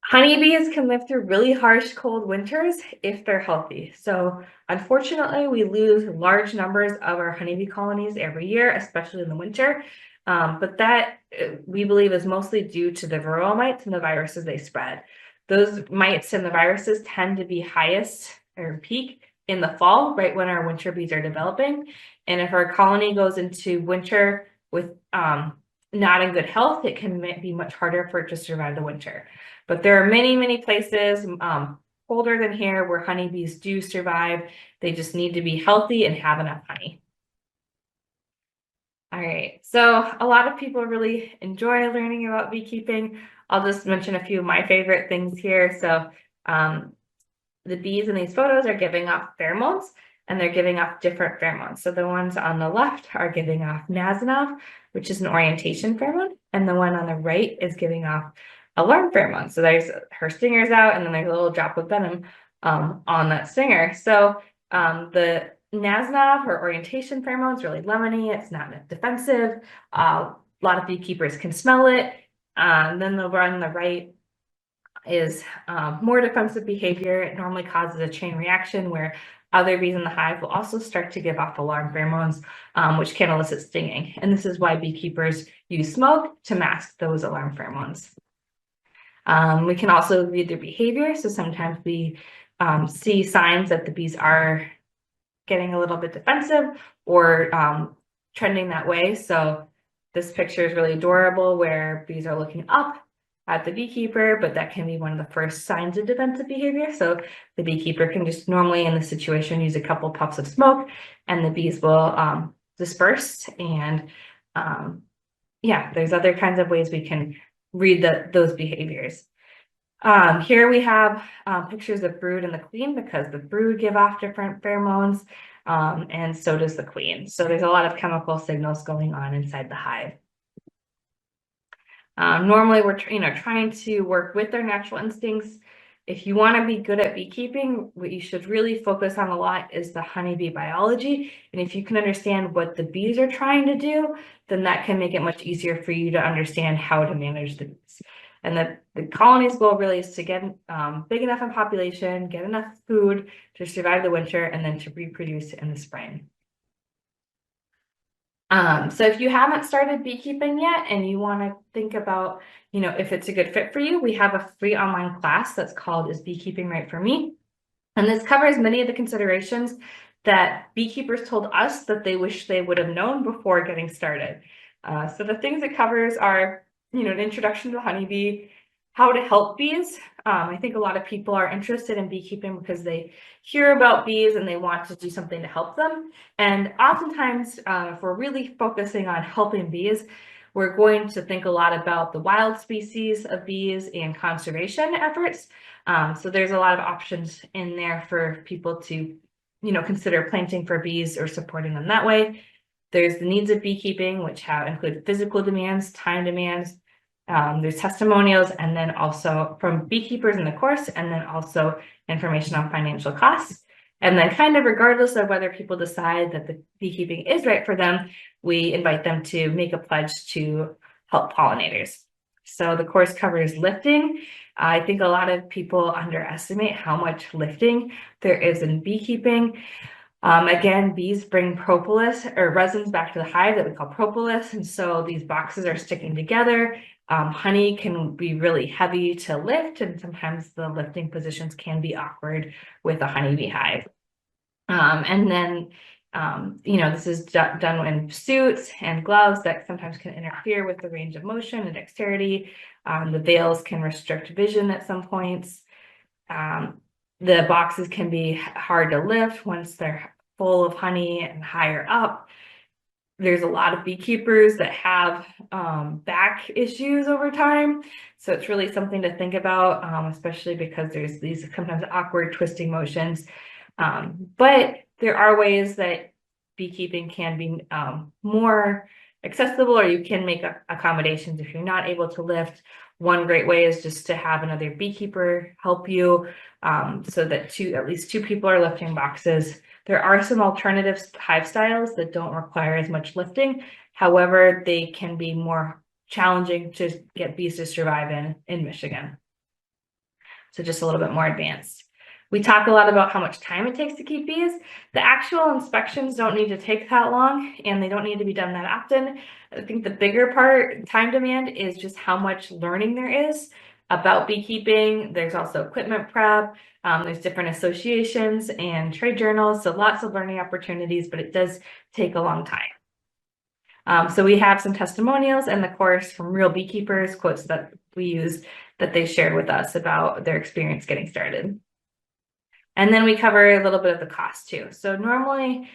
Honeybees can live through really harsh cold winters if they're healthy. So unfortunately, we lose large numbers of our honeybee colonies every year, especially in the winter. But that we believe is mostly due to the Varroa mites and the viruses they spread. Those mites and the viruses tend to be highest or peak in the fall, right when our winter bees are developing. And if our colony goes into winter with not in good health, it can be much harder for it to survive the winter. But there are many, many places colder than here where honeybees do survive. They just need to be healthy and have enough honey. All right, so a lot of people really enjoy learning about beekeeping. I'll just mention a few of my favorite things here. So the bees in these photos are giving off pheromones, and they're giving off different pheromones. So the ones on the left are giving off nasanov, which is an orientation pheromone, and the one on the right is giving off alarm pheromone. So there's her stinger's out, and then there's a little drop of venom on that stinger. So the nasanov or orientation pheromone is really lemony. It's not defensive. A lot of beekeepers can smell it. Then the one on the right is more defensive behavior. It normally causes a chain reaction where other bees in the hive will also start to give off alarm pheromones, which can elicit stinging. And this is why beekeepers use smoke to mask those alarm pheromones. We can also read their behavior. So sometimes we see signs that the bees are getting a little bit defensive or trending that way. So this picture is really adorable where bees are looking up at the beekeeper, but that can be one of the first signs of defensive behavior. So the beekeeper can just normally in this situation use a couple puffs of smoke and the bees will disperse. And yeah, there's other kinds of ways we can read those behaviors. Here we have pictures of brood and the queen because the brood give off different pheromones and so does the queen. So there's a lot of chemical signals going on inside the hive. Normally we're trying to work with their natural instincts. If you want to be good at beekeeping, what you should really focus on a lot is the honeybee biology. And if you can understand what the bees are trying to do, then that can make it much easier for you to understand how to manage the bees. And the colony's goal really is to get big enough in population, get enough food to survive the winter, and then to reproduce in the spring. So if you haven't started beekeeping yet and you want to think about, if it's a good fit for you, we have a free online class that's called Is Beekeeping Right for Me? And this covers many of the considerations that beekeepers told us that they wish they would have known before getting started. So the things it covers are, an introduction to the honeybee, how to help bees. I think a lot of people are interested in beekeeping because they hear about bees and they want to do something to help them. And oftentimes, if we're really focusing on helping bees, we're going to think a lot about the wild species of bees and conservation efforts. So there's a lot of options in there for people to, consider planting for bees or supporting them that way. There's the needs of beekeeping, which include physical demands, time demands. There's testimonials, and then also from beekeepers in the course, and then also information on financial costs. And then kind of regardless of whether people decide that the beekeeping is right for them, we invite them to make a pledge to help pollinators. So the course covers lifting. I think a lot of people underestimate how much lifting there is in beekeeping. Again, bees bring propolis or resins back to the hive that we call propolis. And so these boxes are sticking together. Honey can be really heavy to lift, and sometimes the lifting positions can be awkward with a honeybee hive. And then, this is done in suits and gloves that sometimes can interfere with the range of motion and dexterity. The veils can restrict vision at some points. The boxes can be hard to lift once they're full of honey and higher up. There's a lot of beekeepers that have back issues over time. So it's really something to think about, especially because there's these sometimes awkward twisting motions. But there are ways that beekeeping can be more accessible, or you can make accommodations if you're not able to lift. One great way is just to have another beekeeper help you, so that at least two people are lifting boxes. There are some alternative hive styles that don't require as much lifting. However, they can be more challenging to get bees to survive in Michigan. So just a little bit more advanced. We talk a lot about how much time it takes to keep bees. The actual inspections don't need to take that long, and they don't need to be done that often. I think the bigger time demand is just how much learning there is about beekeeping. There's also equipment prep. There's different associations and trade journals, so lots of learning opportunities, but it does take a long time. So we have some testimonials in the course from real beekeepers, quotes that we use that they shared with us about their experience getting started. And then we cover a little bit of the cost too. So normally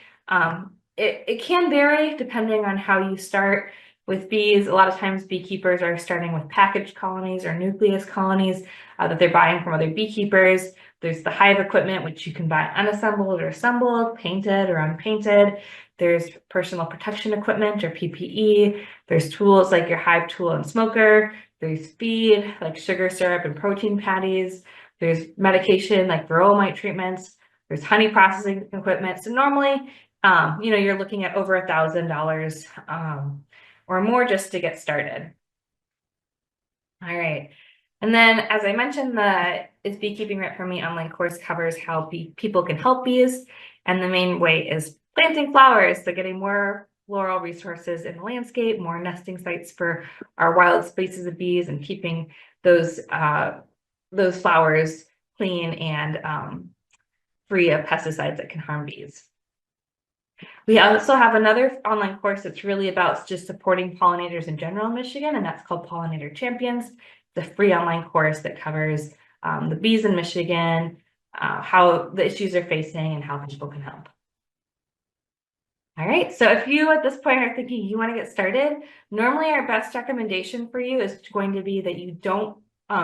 it can vary depending on how you start with bees. A lot of times beekeepers are starting with packaged colonies or nucleus colonies that they're buying from other beekeepers. There's the hive equipment, which you can buy unassembled or assembled, painted or unpainted. There's personal protection equipment or PPE. There's tools like your hive tool and smoker. There's feed like sugar syrup and protein patties. There's medication like Varroa mite treatments. There's honey processing equipment. So normally, you're looking at over $1,000 or more just to get started. All right. And then, as I mentioned, the Is Beekeeping Right for Me online course covers how people can help bees. And the main way is planting flowers. So getting more floral resources in the landscape, more nesting sites for our wild species of bees, and keeping those flowers clean and free of pesticides that can harm bees. We also have another online course that's really about just supporting pollinators in general in Michigan, and that's called Pollinator Champions. It's a free online course that covers the bees in Michigan, how the issues they're facing, and how people can help. All right, so if you at this point are thinking you want to get started, normally our best recommendation for you is going to be that you don't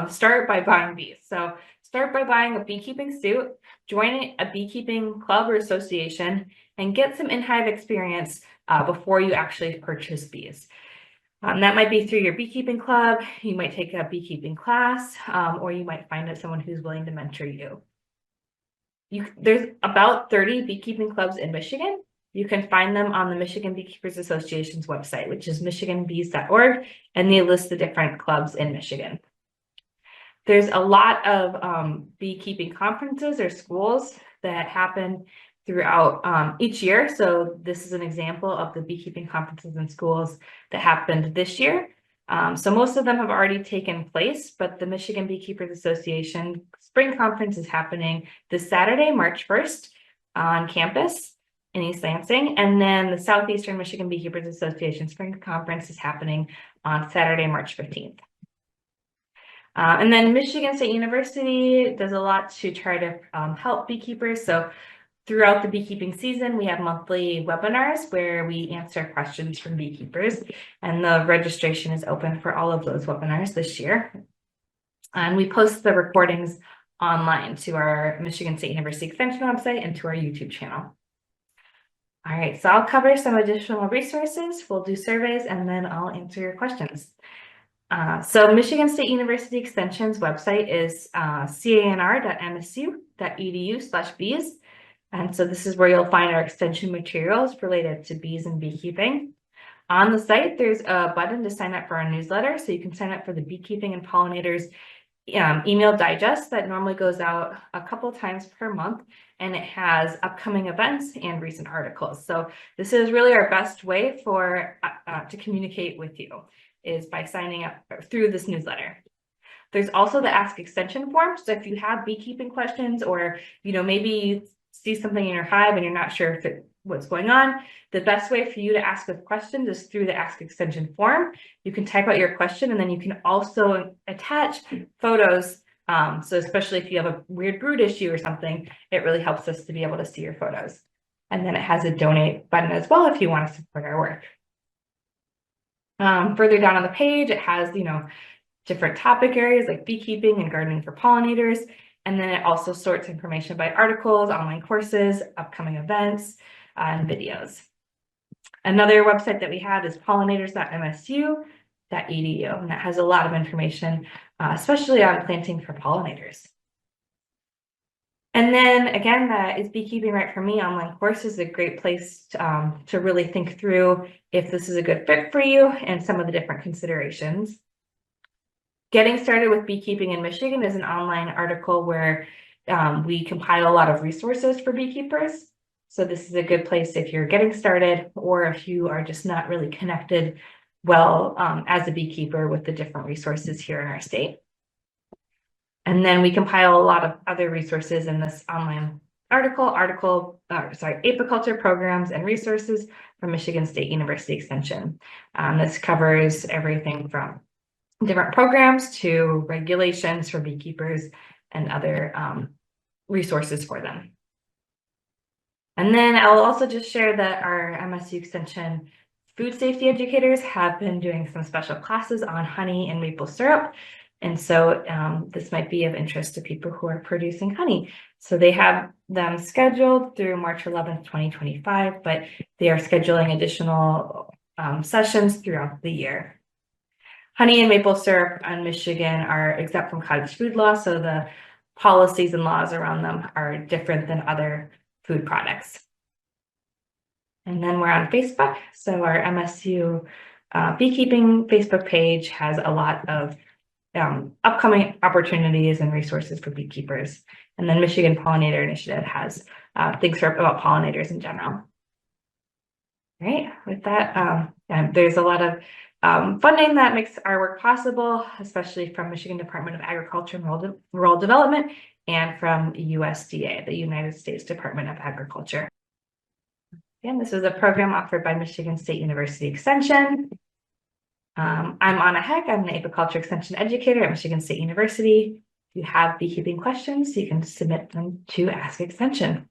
start by buying bees. So start by buying a beekeeping suit, join a beekeeping club or association, and get some in-hive experience before you actually purchase bees. That might be through your beekeeping club. You might take a beekeeping class, or you might find someone who's willing to mentor you. There's about 30 beekeeping clubs in Michigan. You can find them on the Michigan Beekeepers Association's website, which is michiganbees.org, and they list the different clubs in Michigan. There's a lot of beekeeping conferences or schools that happen throughout each year. So this is an example of the beekeeping conferences and schools that happened this year. So most of them have already taken place, but the Michigan Beekeepers Association Spring Conference is happening this Saturday, March 1st on campus in East Lansing. And then the Southeastern Michigan Beekeepers Association Spring Conference is happening on Saturday, March 15th. And then Michigan State University does a lot to try to help beekeepers. So throughout the beekeeping season, we have monthly webinars where we answer questions from beekeepers, and the registration is open for all of those webinars this year. And we post the recordings online to our Michigan State University Extension website and to our YouTube channel. All right, so I'll cover some additional resources. We'll do surveys, and then I'll answer your questions. So Michigan State University Extension's website is canr.msu.edu/bees. And so this is where you'll find our extension materials related to bees and beekeeping. On the site, there's a button to sign up for our newsletter. So you can sign up for the Beekeeping and Pollinators email digest that normally goes out a couple times per month, and it has upcoming events and recent articles. So this is really our best way to communicate with you, is by signing up through this newsletter. There's also the Ask Extension form. So if you have beekeeping questions, or maybe you see something in your hive and you're not sure what's going on, the best way for you to ask a question is through the Ask Extension form. You can type out your question, and then you can also attach photos. So especially if you have a weird brood issue or something, it really helps us to be able to see your photos. And then it has a donate button as well if you want to support our work. Further down on the page, it has, different topic areas like beekeeping and gardening for pollinators. And then it also sorts information by articles, online courses, upcoming events, and videos. Another website that we have is pollinators.msu.edu, and that has a lot of information, especially on planting for pollinators. And then again, that is Beekeeping Right for Me online course is a great place to really think through if this is a good fit for you and some of the different considerations. Getting Started with Beekeeping in Michigan is an online article where we compile a lot of resources for beekeepers. So this is a good place if you're getting started or if you are just not really connected well as a beekeeper with the different resources here in our state. And then we compile a lot of other resources in this online apiculture programs and resources from Michigan State University Extension. This covers everything from different programs to regulations for beekeepers and other resources for them. And then I'll also just share that our MSU Extension food safety educators have been doing some special classes on honey and maple syrup. And so this might be of interest to people who are producing honey. So they have them scheduled through March 11th, 2025, but they are scheduling additional sessions throughout the year. Honey and maple syrup in Michigan are exempt from cottage food law, so the policies and laws around them are different than other food products. And then we're on Facebook. So our MSU Beekeeping Facebook page has a lot of upcoming opportunities and resources for beekeepers. And then Michigan Pollinator Initiative has things about pollinators in general. All right, with that, there's a lot of funding that makes our work possible, especially from Michigan Department of Agriculture and Rural Development and from USDA, the United States Department of Agriculture. Again, this is a program offered by Michigan State University Extension. I'm Anna Heck. I'm an apiculture extension educator at Michigan State University. If you have beekeeping questions, you can submit them to Ask Extension.